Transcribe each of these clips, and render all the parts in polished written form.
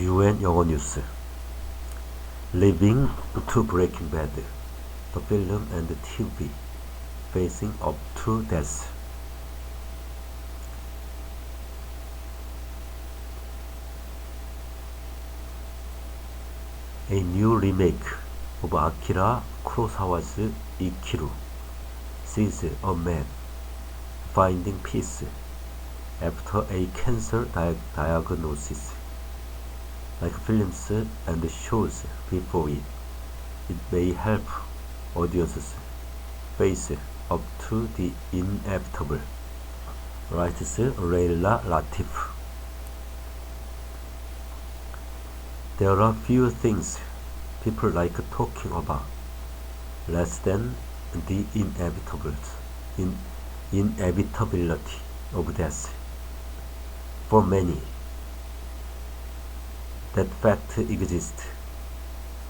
UN 영어뉴스 Living to Breaking Bad, the film and TV facing up to death. A new remake of Akira Kurosawa's Ikiru sees a man finding peace after a cancer diagnosis. Like films and shows before it, it may help audiences face up to the inevitable, writes Leila Latif. There are few things people like talking about less than the inevitability of death. For many, that fact exists,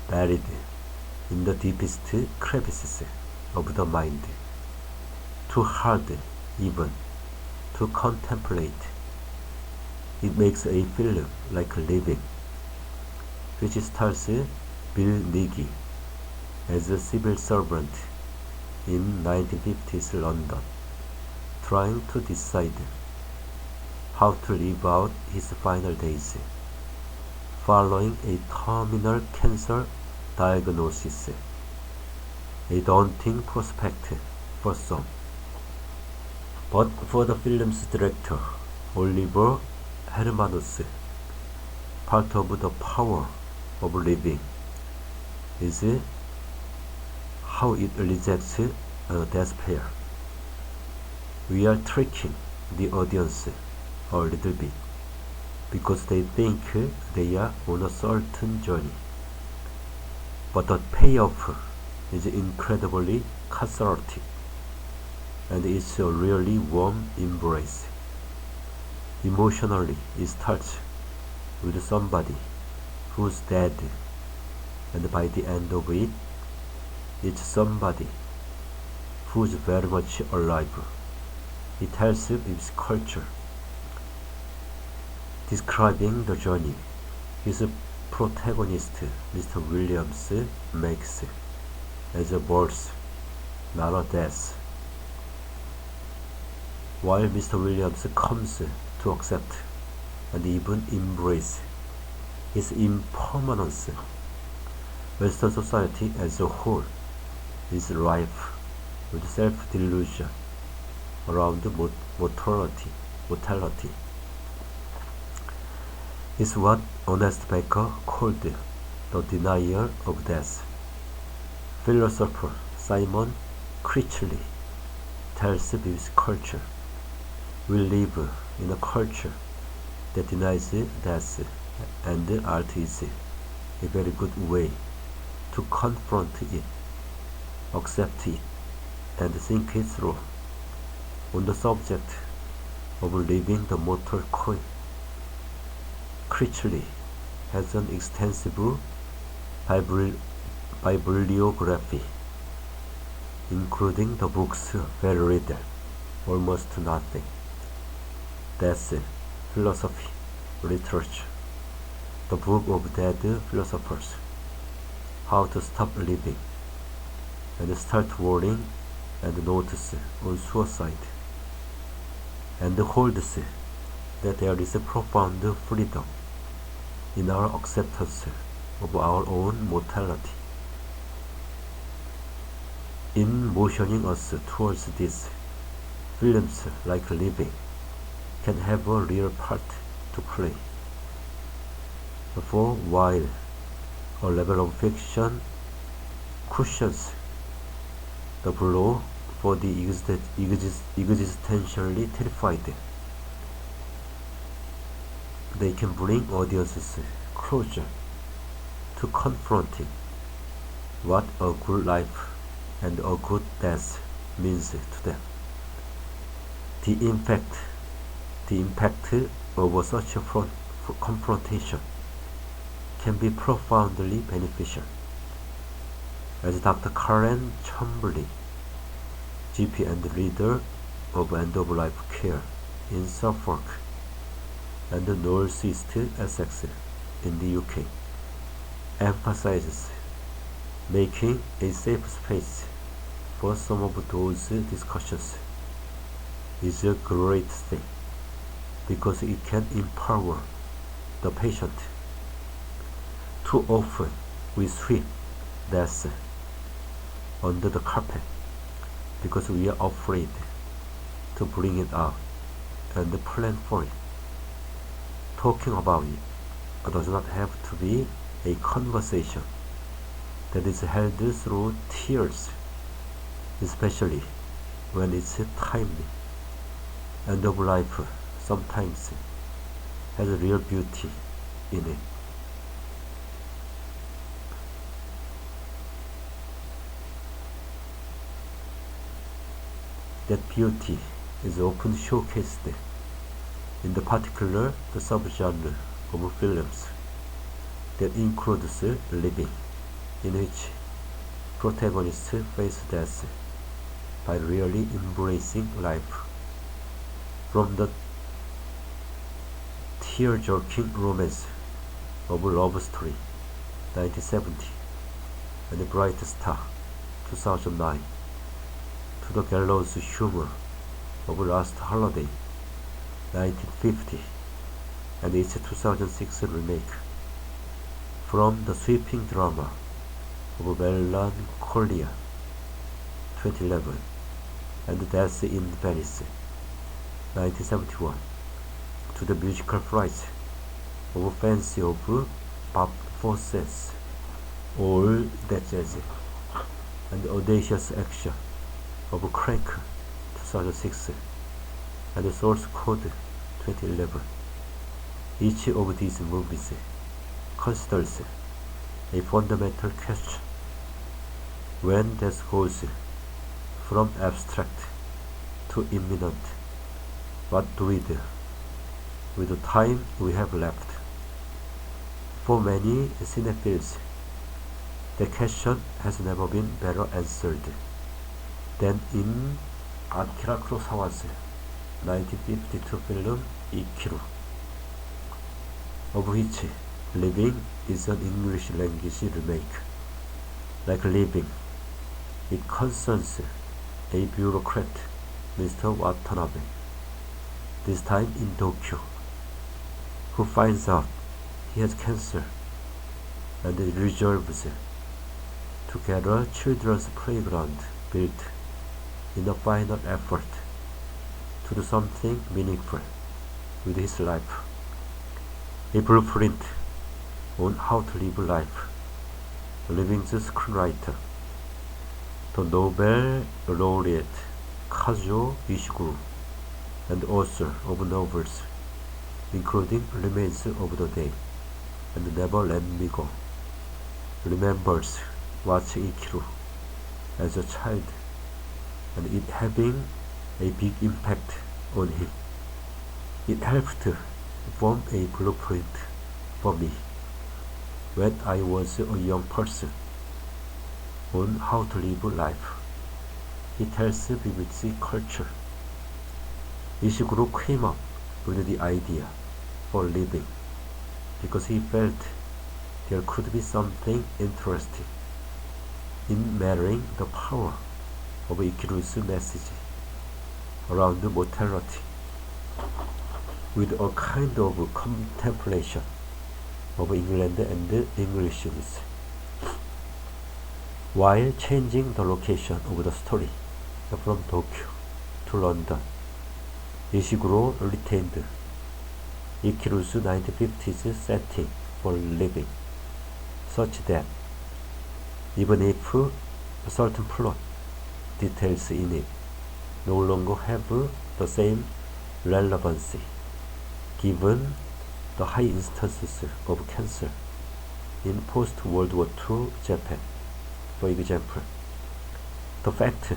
buried in the deepest crevices of the mind, too hard even to contemplate. It makes a film like Living, which stars Bill Nighy as a civil servant in 1950s London, trying to decide how to live out his final days following a terminal cancer diagnosis, a daunting prospect for some. But for the film's director, Oliver Hermanus, part of the power of living is how it rejects despair. We are tricking the audience a little bit because they think they are on a certain journey, but the payoff is incredibly cathartic, and it's a really warm embrace. Emotionally, it starts with somebody who's dead, and by the end of it, it's somebody who's very much alive. It tells its culture. Describing the journey, his protagonist, Mr. Williams, makes as a birth, not a death. While Mr. Williams comes to accept and even embrace his impermanence, Western society as a whole is rife with self-delusion around mortality. Is what Ernest Becker called the denial of death. Philosopher Simon Critchley tells this culture, we live in a culture that denies death, and art is a very good way to confront it, accept it, and think it through. On the subject of living the mortal coil, Critchley has an extensive bibliography, including the books very little, almost nothing, Death, Philosophy, Literature, The Book of Dead Philosophers, How to Stop Living, and Start Worrying, and Notes on Suicide, and holds that there is a profound freedom in our acceptance of our own mortality. In motioning us towards this, films like Living can have a real part to play. For while a level of fiction cushions the blow for the existentially terrified, they can bring audiences closer to confronting what a good life and a good death means to them. The impact of such a confrontation can be profoundly beneficial. As Dr. Karen Chambly, GP and leader of end-of-life care in Suffolk and Northeast Essex, in the UK emphasizes making a safe space for some of those discussions is a great thing because it can empower the patient. Too often we sweep death under the carpet because we are afraid to bring it out and plan for it. Talking about it does not have to be a conversation that is held through tears, especially when it's timely. End of life sometimes has real beauty in it. That beauty is often showcased in the particular the subgenre of films that includes living, in which protagonists face death by really embracing life. From the tear-jerking romance of Love Story 1970 and Bright Star 2009 to the gallows humor of Last Holiday 1950 and its 2006 remake, from the sweeping drama of Melancholia 2011 and Death in Venice 1971 to the musical flight of Fancy of Bob Fosse's All That Jazz and audacious action of Crank 2006 and Source Code 2011. Each of these movies considers a fundamental question: when death goes from abstract to imminent, what do we do with the time we have left? For many cinephiles, the question has never been better answered than in Akira Kurosawa's 1952 film Ikiru, of which Living is an English language remake. Like Living, it concerns a bureaucrat, Mr. Watanabe, this time in Tokyo, who finds out he has cancer and resolves to get a children's playground built in a final effort to do something meaningful with his life. A blueprint on how to live life. Living's screenwriter, the Nobel laureate Kazuo Ishiguro, and author of novels including Remains of the Day and Never Let Me Go, remembers watching Ikiru as a child and it having a big impact on him. It helped form a blueprint for me when I was a young person on how to live life. He tells BBC Culture. Ishiguro came up with the idea for living because he felt there could be something interesting in marrying the power of Ikiru's message around mortality with a kind of contemplation of England and Englishness, while changing the location of the story from Tokyo to London. Ishiguro retained Ikiru's 1950s setting for living, such that even if certain plot details in it no longer have the same relevancy given the high instances of cancer in post-World War II Japan. For example, the fact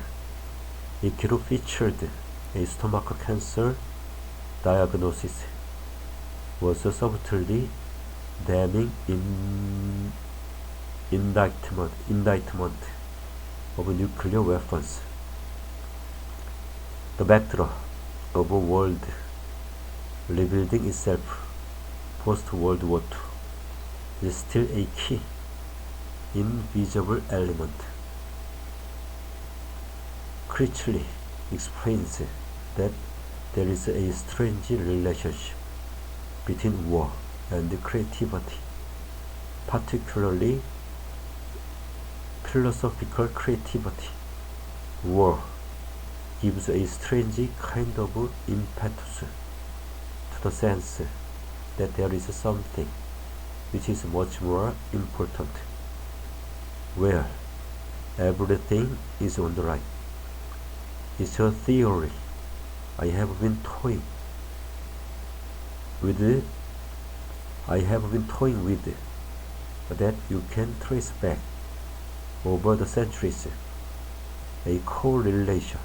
Ikiru featured a stomach cancer diagnosis was subtly damning indictment of nuclear weapons. The backdrop of a world rebuilding itself post-World War II is still a key, invisible element. Critchley explains that there is a strange relationship between war and creativity, particularly philosophical creativity. War gives a strange kind of impetus to the sense that there is something which is much more important, where everything is on the right. It's a theory I have been toying with, that you can trace back over the centuries, a correlation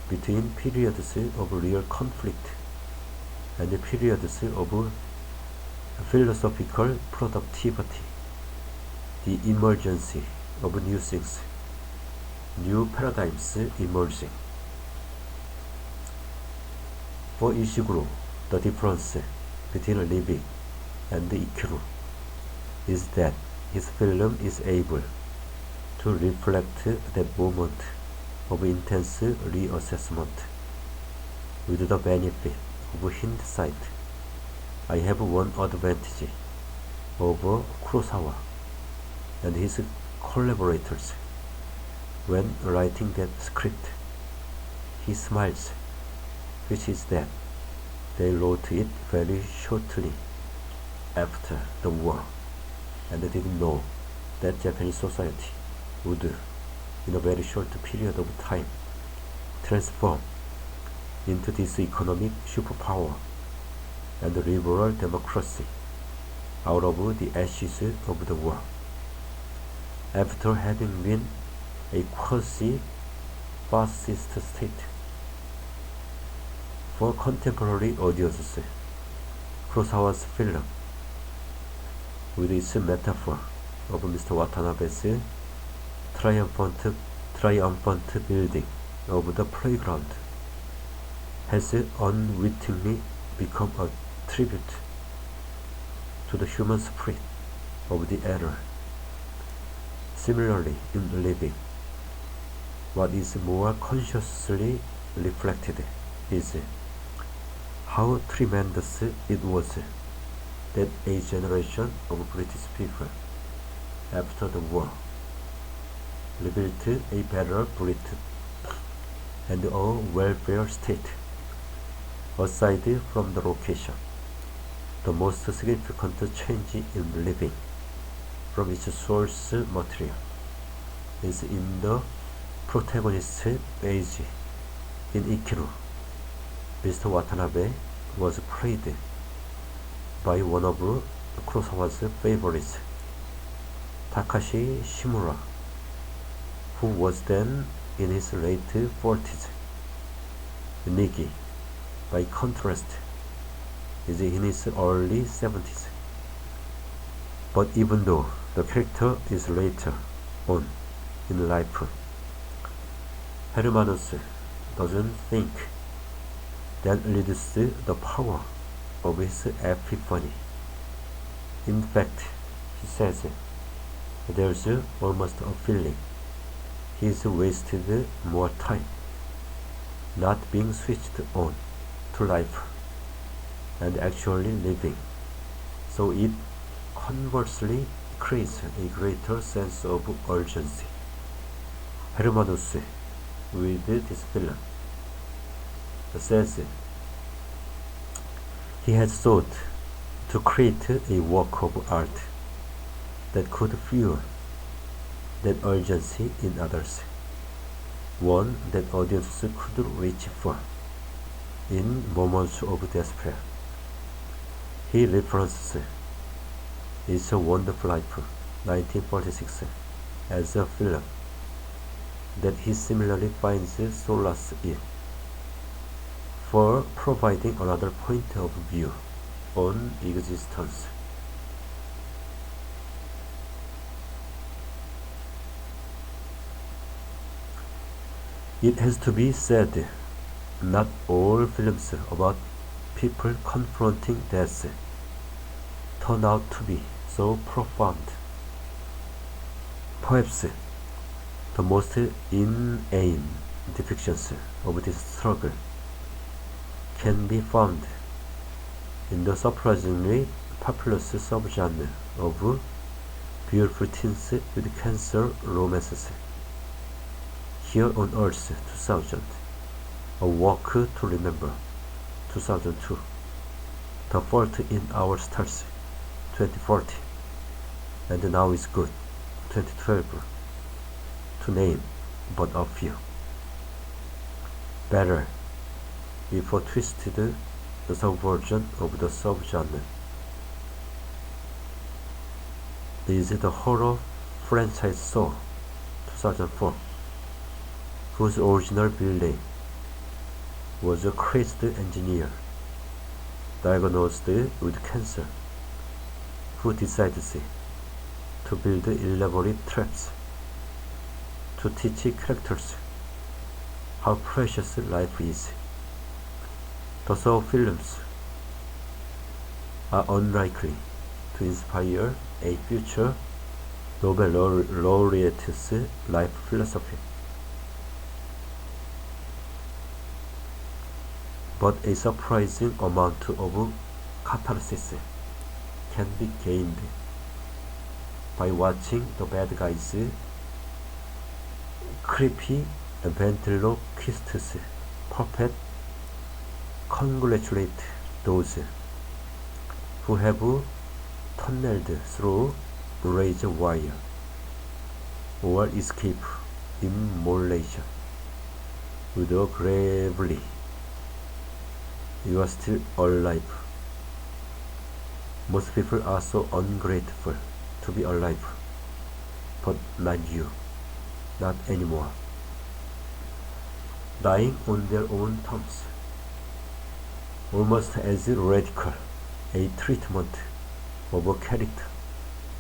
between periods of real conflict and periods of philosophical productivity, the emergence of new things, new paradigms emerging. For Ishiguro, the difference between living and ikiru is that his film is able to reflect that moment of intense reassessment with the benefit of hindsight. I have one advantage over Kurosawa and his collaborators when writing that script. He smiles, which is that they wrote it very shortly after the war and didn't know that Japanese society would, in a very short period of time, transform into this economic superpower and liberal democracy out of the ashes of the war. After having been a quasi-fascist state. For contemporary audiences, Kurosawa's film, with its metaphor of Mr. Watanabe's triumphant building of the playground, has unwittingly become a tribute to the human spirit of the era. Similarly, in living, what is more consciously reflected is how tremendous it was that a generation of British people after the war rebuilt a better Britain and a welfare state. Aside from the location, the most significant change in living from its source material is in the protagonist's age. In Ikiru, Mr. Watanabe was played by one of Kurosawa's favorites, Takashi Shimura, who was then in his late 40s. Nigi, by contrast, is in his early 70s. But even though the character is later on in life, Hermanus doesn't think that leads the power of his epiphany. In fact, he says there's almost a feeling he's wasted more time not being switched on to life and actually living, so it conversely creates a greater sense of urgency. Hermanus, with this film, says he has sought to create a work of art that could fuel that urgency in others, one that audiences could reach for in moments of despair. He references It's a Wonderful Life, 1946, as a film that he similarly finds solace in, for providing another point of view on existence. It has to be said, not all films about people confronting death turn out to be so profound. Perhaps the most inane depictions of this struggle can be found in the surprisingly populous subgenre of beautiful teens with cancer romances. Here on Earth 2000, A Walk to Remember 2002, The Fault in Our Stars 2014, and Now Is Good 2012, to name but a few. Better if a twisted the subversion of the subgenre is the horror franchise Saw 2004, whose original villain was a crazed engineer diagnosed with cancer who decides to build elaborate traps to teach characters how precious life is. The Saw films are unlikely to inspire a future Nobel laureate's life philosophy, but a surprising amount of catharsis can be gained by watching the bad guys' creepy ventriloquist's puppet congratulate those who have tunneled through razor wire or escape immolation with a gravely "You are still alive." Most people are so ungrateful to be alive, but not you, not anymore. Dying on their own terms, almost as radical a treatment of a character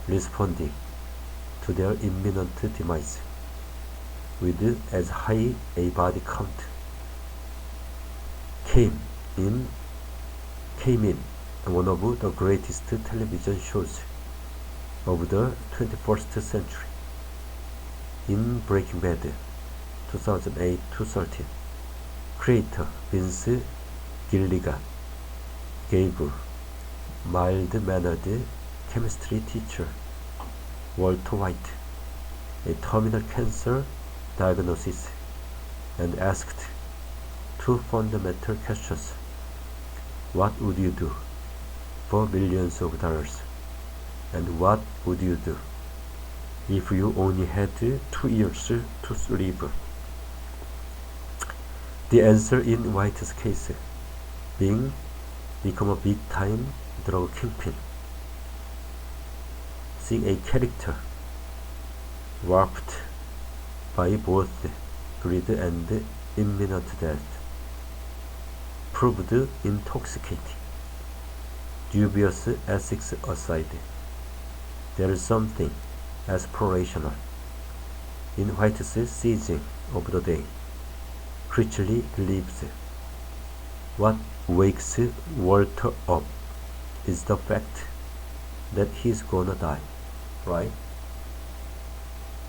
responding to their imminent demise with as high a body count came in one of the greatest television shows of the 21st century. In Breaking Bad 2008-13, creator Vince Gilligan gave mild-mannered chemistry teacher Walter White a terminal cancer diagnosis and asked two fundamental questions. What would you do for millions of dollars? And what would you do if you only had 2 years to live? The answer in White's case being become a big-time drug kingpin. Seeing a character warped by both greed and imminent death proved intoxicating. Dubious ethics aside, there is something aspirational in White's seizing of the day. Critchley believes what wakes Walter up is the fact that he's gonna die, right?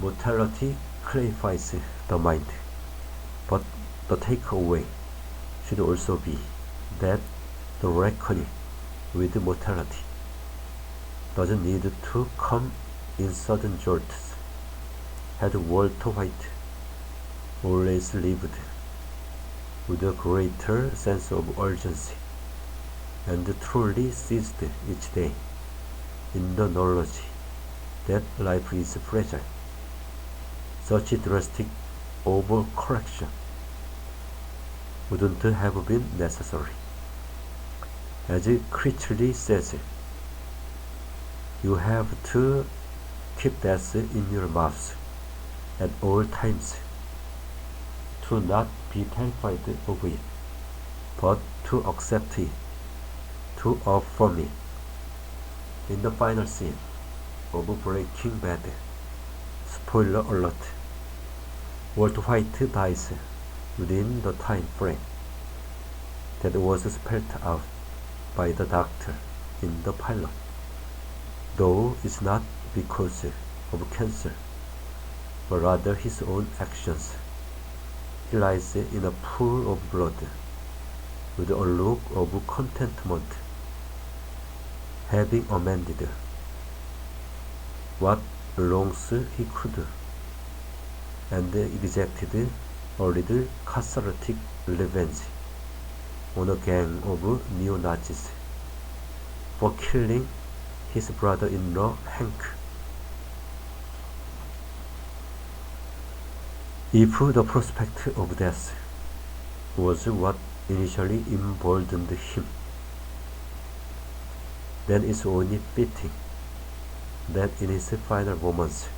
Mortality clarifies the mind, but the takeaway should also be that the reckoning with mortality doesn't need to come in sudden jolts. Had Walter White always lived with a greater sense of urgency and truly seized each day in the knowledge that life is fragile, such drastic overcorrection wouldn't have been necessary. As Critchley says, you have to keep death in your mouth at all times, to not be terrified of it, but to accept it, to affirm it. In the final scene of Breaking Bad, spoiler alert, Walter White dies within the time frame that was spelled out by the doctor in the pilot. though it's not because of cancer, but rather his own actions. He lies in a pool of blood, with a look of contentment, having amended what wrongs he could, and exacted a little cathartic revenge on a gang of neo-Nazis for killing his brother-in-law Hank. If the prospect of death was what initially emboldened him, then it's only fitting that in his final moments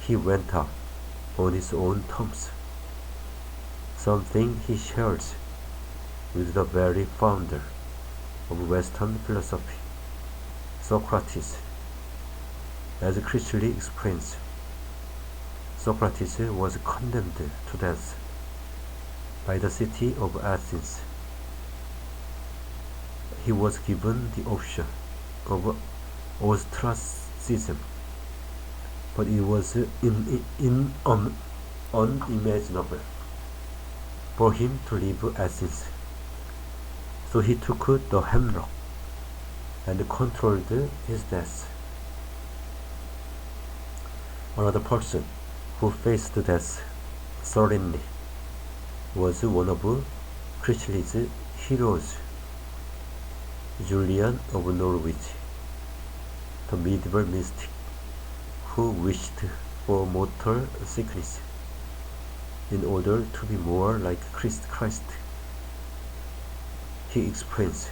he went out on his own terms, something he shares with the very founder of Western philosophy, Socrates. As Critchley explains, Socrates was condemned to death by the city of Athens. He was given the option of ostracism, but it was unimaginable for him to leave Athens. So he took the hemlock and controlled his death. Another person who faced death serenely was one of Critchley's heroes, Julian of Norwich, the medieval mystic who wished for mortal sickness in order to be more like Christ. He explains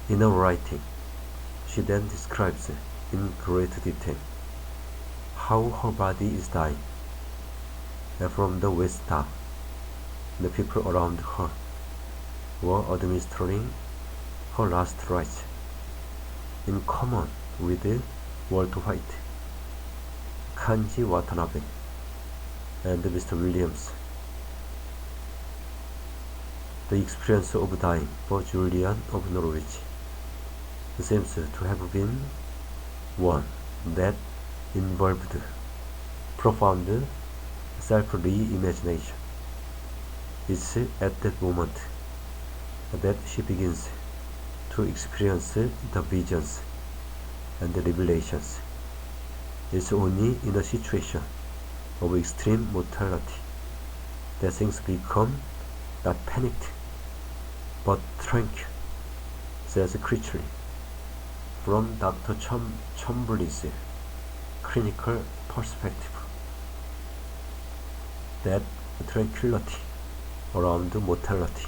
in a writing. She then describes in great detail how her body is dying, and from the waist down, the people around her were administering her last rites, in common with Walter White, Kanji Watanabe, and Mr. Williams. The experience of dying for Julian of Norwich seems to have been one that involved profound self-reimagination. It's at that moment that she begins to experience the visions and the revelations. It's only in a situation of extreme mortality that things become not panicked but tranquil, says Critchley. From Dr. Chombley's clinical perspective, that tranquility around mortality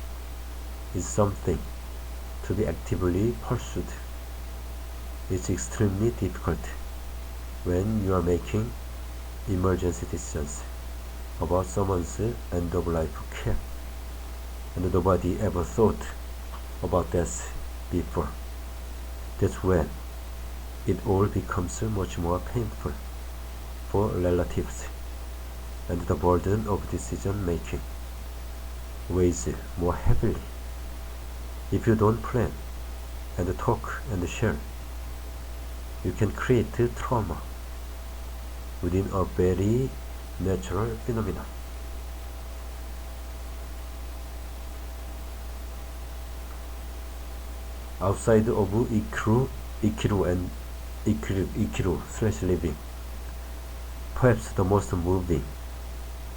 is something to be actively pursued. It's extremely difficult when you are making emergency decisions about someone's end-of-life care, and nobody ever thought about death before. That's when it all becomes much more painful for relatives, and the burden of decision making weighs more heavily. If you don't plan and talk and share, you can create trauma within a very natural phenomenon. Outside of Ikiru/living, perhaps the most moving,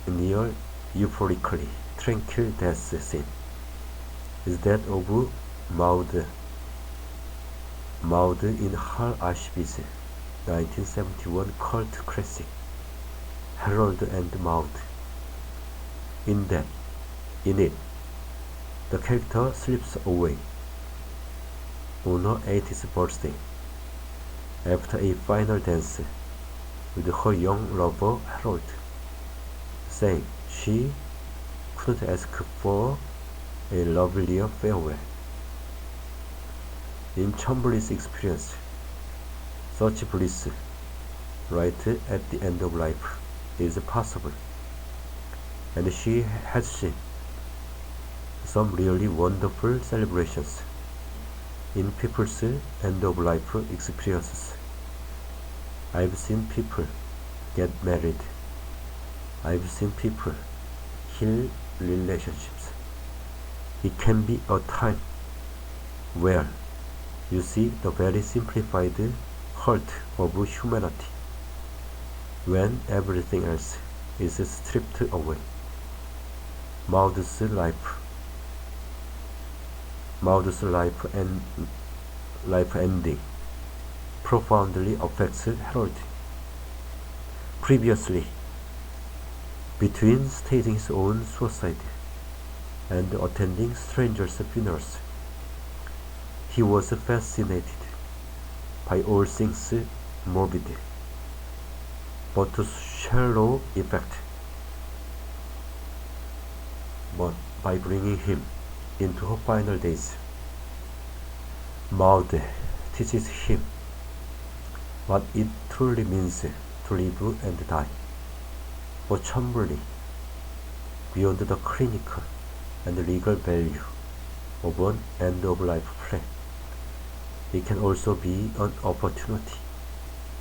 near euphorically tranquil death scene is that of Maud in Hal Ashby's 1971 cult classic, Harold and Maude. In it, the character slips away on her 80th birthday after a final dance with her young lover Harold, saying she couldn't ask for a lovelier farewell. In Chombley's experience, such bliss right at the end of life is possible, and she has seen some really wonderful celebrations in people's end-of-life experiences. I've seen people get married. I've seen people heal relationships. It can be a time where you see the very simplified hurt of humanity, when everything else is stripped away. Maud's life ending profoundly affects Harold. Previously, between staging his own suicide and attending strangers' funerals, he was fascinated by all things morbid, but to shallow effect. But by bringing him into her final days, Maud teaches him what it truly means to live and die, but humbly, beyond the clinical and legal value of an end-of-life plan. It can also be an opportunity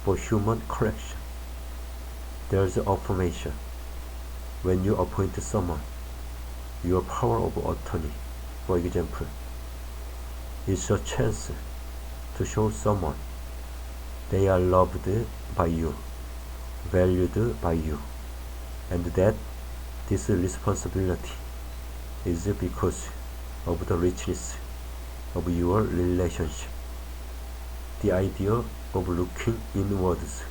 for human correction. There's affirmation. When you appoint someone, your power of attorney, for example, is a chance to show someone they are loved by you, valued by you, and that this responsibility is because of the richness of your relationship. The idea of looking inwards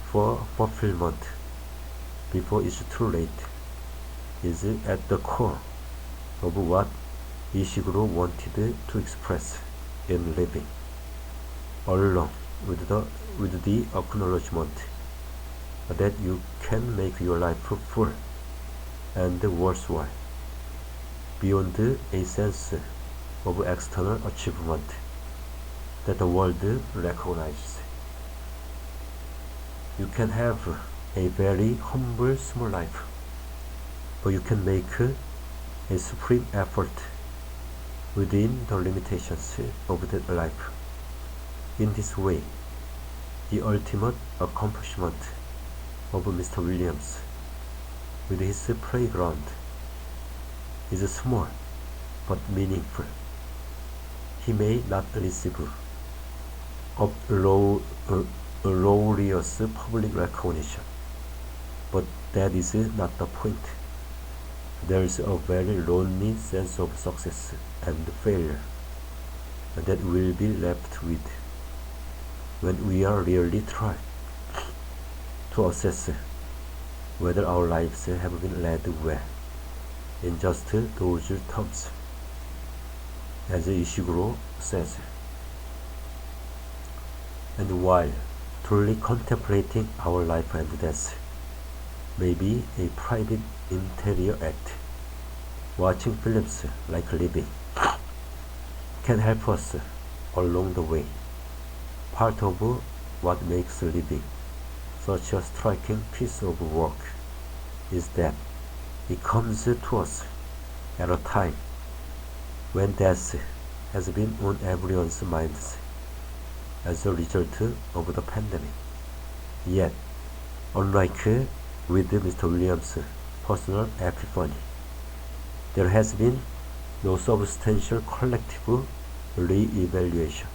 for fulfillment before it's too late is at the core of what Ishiguro wanted to express in living, along with the acknowledgement that you can make your life full and worthwhile, beyond a sense of external achievement that the world recognizes. You can have a very humble small life, but you can make a supreme effort within the limitations of that life. In this way, the ultimate accomplishment of Mr. Williams with his playground is small but meaningful. He may not receive glorious public recognition, but that is not the point. There is a very lonely sense of success and failure that will be left with when we are really trying to assess whether our lives have been led well in just those terms. As Ishiguro says, and while truly contemplating our life and death may be a private interior act, watching films like Living can help us along the way. Part of what makes living such a striking piece of work is that it comes to us at a time when death has been on everyone's minds as a result of the pandemic. Yet, unlike with Mr. Williams' personal epiphany, there has been no substantial collective re-evaluation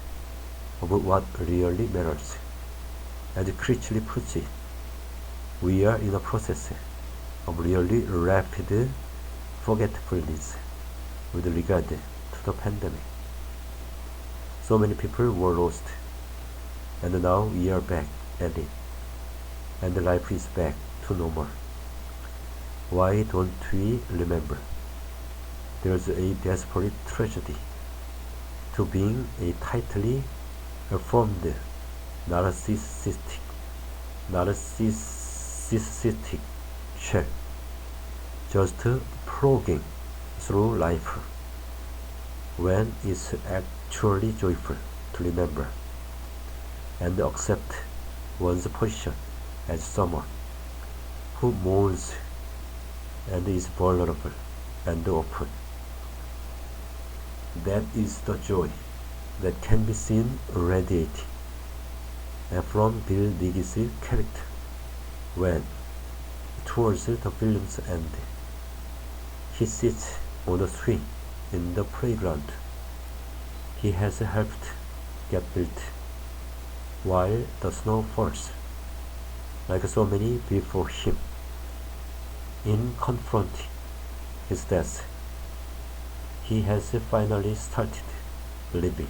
of what really matters. As Critchley puts it, we are in a process of really rapid forgetfulness with regard to the pandemic. So many people were lost, and now we are back at it, and life is back to normal. Why don't we remember? There's a desperate tragedy to being a tightly formed narcissistic shell, just plodding through life, when it's actually joyful to remember and accept one's position as someone who mourns and is vulnerable and open. That is the joy that can be seen radiating from Bill Nighy's character when, towards the film's end, he sits on a swing in the playground he has helped get built, while the snow falls, like so many before him. In confronting his death, he has finally started living.